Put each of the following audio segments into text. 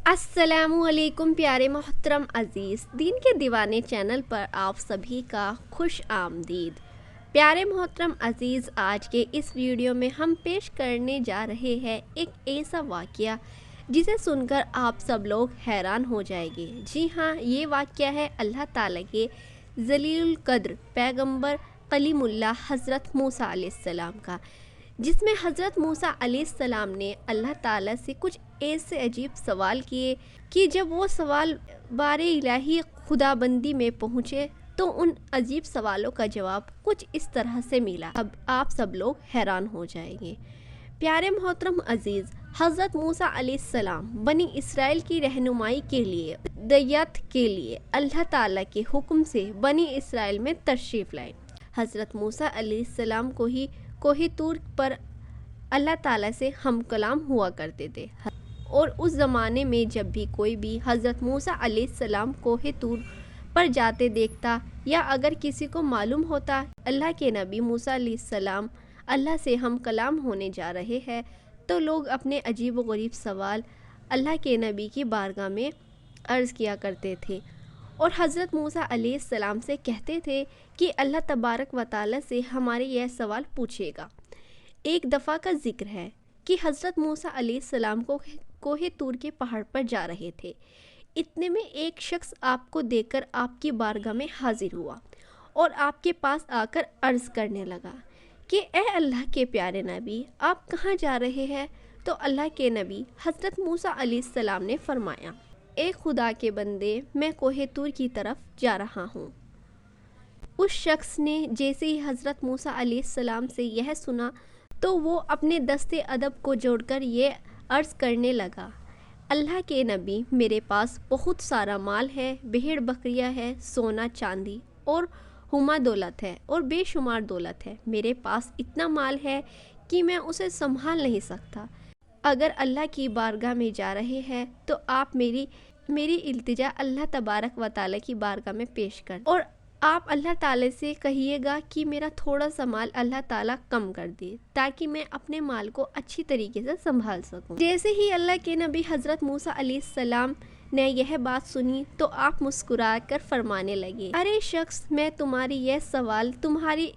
السلام علیکم پیارے محترم عزیز دین کے دیوانے چینل پر آپ سبھی کا خوش آمدید۔ پیارے محترم عزیز، آج کے اس ویڈیو میں ہم پیش کرنے جا رہے ہیں ایک ایسا واقعہ جسے سن کر آپ سب لوگ حیران ہو جائیں گے۔ جی ہاں، یہ واقعہ ہے اللہ تعالیٰ کے ذلیل القدر پیغمبر کلیم اللہ حضرت موسیٰ علیہ السلام کا، جس میں حضرت موسیٰ علیہ السلام نے اللہ تعالیٰ سے کچھ ایسے عجیب سوال کیے کہ جب وہ سوال بار الہی خدا بندی میں پہنچے تو ان عجیب سوالوں کا جواب کچھ اس طرح سے ملا۔ اب آپ سب لوگ حیران ہو جائیں گے۔ پیارے محترم عزیز، حضرت موسیٰ علیہ السلام بنی اسرائیل کی رہنمائی کے لیے، ہدایت کے لیے اللہ تعالیٰ کے حکم سے بنی اسرائیل میں تشریف لائے۔ حضرت موسیٰ علیہ السلام کو ہی کوہ طور پر اللہ تعالیٰ سے ہم کلام ہوا کرتے تھے، اور اس زمانے میں جب بھی کوئی بھی حضرت موسیٰ علیہ السلام کوہ طور پر جاتے دیکھتا، یا اگر کسی کو معلوم ہوتا اللہ کے نبی موسیٰ علیہ السلام اللہ سے ہم کلام ہونے جا رہے ہیں، تو لوگ اپنے عجیب و غریب سوال اللہ کے نبی کی بارگاہ میں عرض کیا کرتے تھے، اور حضرت موسیٰ علیہ السلام سے کہتے تھے کہ اللہ تبارک و تعالیٰ سے ہمارے یہ سوال پوچھے گا۔ ایک دفعہ کا ذکر ہے کہ حضرت موسیٰ علیہ السلام کو کوہ طور کے پہاڑ پر جا رہے تھے۔ اتنے میں ایک شخص آپ کو دیکھ کر آپ کی بارگاہ میں حاضر ہوا اور آپ کے پاس آ کر عرض کرنے لگا کہ اے اللہ کے پیارے نبی، آپ کہاں جا رہے ہیں؟ تو اللہ کے نبی حضرت موسیٰ علیہ السلام نے فرمایا، اے خدا کے بندے، میں کوہ طور کی طرف جا رہا ہوں۔ اس شخص نے جیسے ہی حضرت موسیٰ علیہ السلام سے یہ سنا تو وہ اپنے دست ادب کو جوڑ کر یہ عرض کرنے لگا، اللہ کے نبی، میرے پاس بہت سارا مال ہے، بھیڑ بکریاں ہے، سونا چاندی اور ہما دولت ہے، اور بے شمار دولت ہے۔ میرے پاس اتنا مال ہے کہ میں اسے سنبھال نہیں سکتا۔ اگر اللہ کی بارگاہ میں جا رہے ہیں تو آپ میری التجا اللہ تبارک و تعالیٰ کی بارگاہ میں پیش کر، اور آپ اللہ تعالیٰ سے کہیے گا کہ میرا تھوڑا سا مال اللہ تعالیٰ کم کر دے، تاکہ میں اپنے مال کو اچھی طریقے سے سنبھال سکوں۔ جیسے ہی اللہ کے نبی حضرت موسیٰ علیہ السلام نے یہ بات سنی تو آپ مسکرا کر فرمانے لگے، ارے شخص، میں تمہاری یہ سوال، تمہاری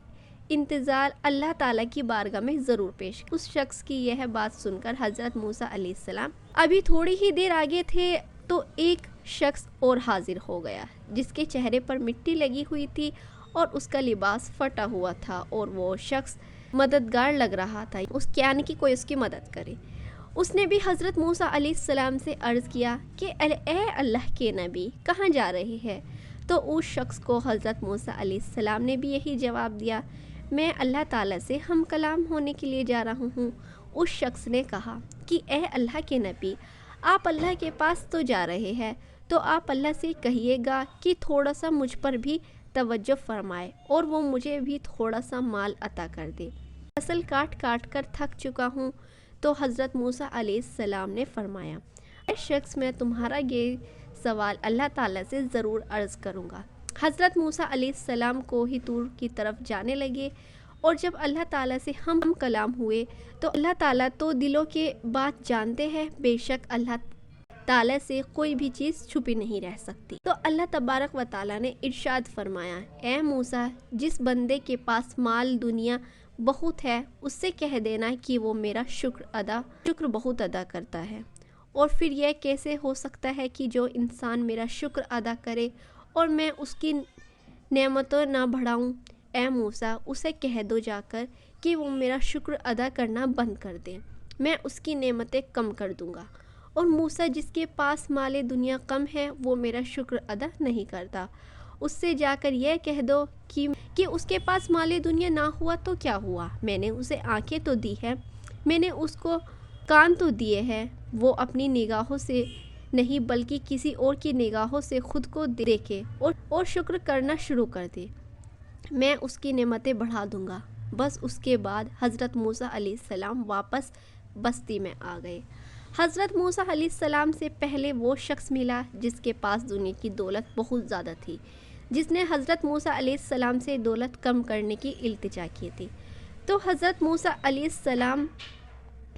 انتظار اللہ تعالیٰ کی بارگاہ میں ضرور پیش۔ اس شخص کی یہ بات سن کر حضرت موسیٰ علیہ السلام ابھی تھوڑی ہی دیر آگے تھے تو ایک شخص اور حاضر ہو گیا، جس کے چہرے پر مٹی لگی ہوئی تھی اور اس کا لباس پھٹا ہوا تھا، اور وہ شخص مددگار لگ رہا تھا، یعنی کہ کوئی اس کی مدد کرے۔ اس نے بھی حضرت موسیٰ علیہ السلام سے عرض کیا کہ اے اللہ کے نبی، کہاں جا رہے ہیں؟ تو اس شخص کو حضرت موسیٰ علیہ السلام نے بھی یہی جواب دیا، میں اللہ تعالیٰ سے ہم کلام ہونے کے لیے جا رہا ہوں۔ اس شخص نے کہا کہ اے اللہ کے نبی، آپ اللہ کے پاس تو جا رہے ہیں، تو آپ اللہ سے کہیے گا کہ تھوڑا سا مجھ پر بھی توجہ فرمائے، اور وہ مجھے بھی تھوڑا سا مال عطا کر دے۔ فصل کاٹ کاٹ کر تھک چکا ہوں۔ تو حضرت موسیٰ علیہ السلام نے فرمایا، اے شخص، میں تمہارا یہ سوال اللہ تعالیٰ سے ضرور عرض کروں گا۔ حضرت موسیٰ علیہ السلام کوہ طور کی طرف جانے لگے، اور جب اللہ تعالیٰ سے ہم کلام ہوئے تو اللہ تعالیٰ تو دلوں کے بات جانتے ہیں، بے شک اللہ تعالیٰ سے کوئی بھی چیز چھپی نہیں رہ سکتی۔ تو اللہ تبارک و تعالیٰ نے ارشاد فرمایا، اے موسیٰ، جس بندے کے پاس مال دنیا بہت ہے، اس سے کہہ دینا کہ وہ میرا شکر بہت ادا کرتا ہے۔ اور پھر یہ کیسے ہو سکتا ہے کہ جو انسان میرا شکر ادا کرے اور میں اس کی نعمتوں نہ بڑھاؤں؟ اے موسیٰ، اسے کہہ دو جا کر کہ وہ میرا شکر ادا کرنا بند کر دے، میں اس کی نعمتیں کم کر دوں گا۔ اور موسیٰ، جس کے پاس مال دنیا کم ہے، وہ میرا شکر ادا نہیں کرتا، اس سے جا کر یہ کہہ دو کہ اس کے پاس مال دنیا نہ ہوا تو کیا ہوا، میں نے اسے آنکھیں تو دی ہے، میں نے اس کو کان تو دیے ہیں، وہ اپنی نگاہوں سے نہیں بلکہ کسی اور کی نگاہوں سے خود کو دیکھے اور شکر کرنا شروع کر دے، میں اس کی نعمتیں بڑھا دوں گا۔ بس اس کے بعد حضرت موسیٰ علیہ السلام واپس بستی میں آ گئے۔ حضرت موسیٰ علیہ السلام سے پہلے وہ شخص ملا جس کے پاس دنیا کی دولت بہت زیادہ تھی، جس نے حضرت موسیٰ علیہ السلام سے دولت کم کرنے کی التجا کی تھی۔ تو حضرت موسیٰ علیہ السلام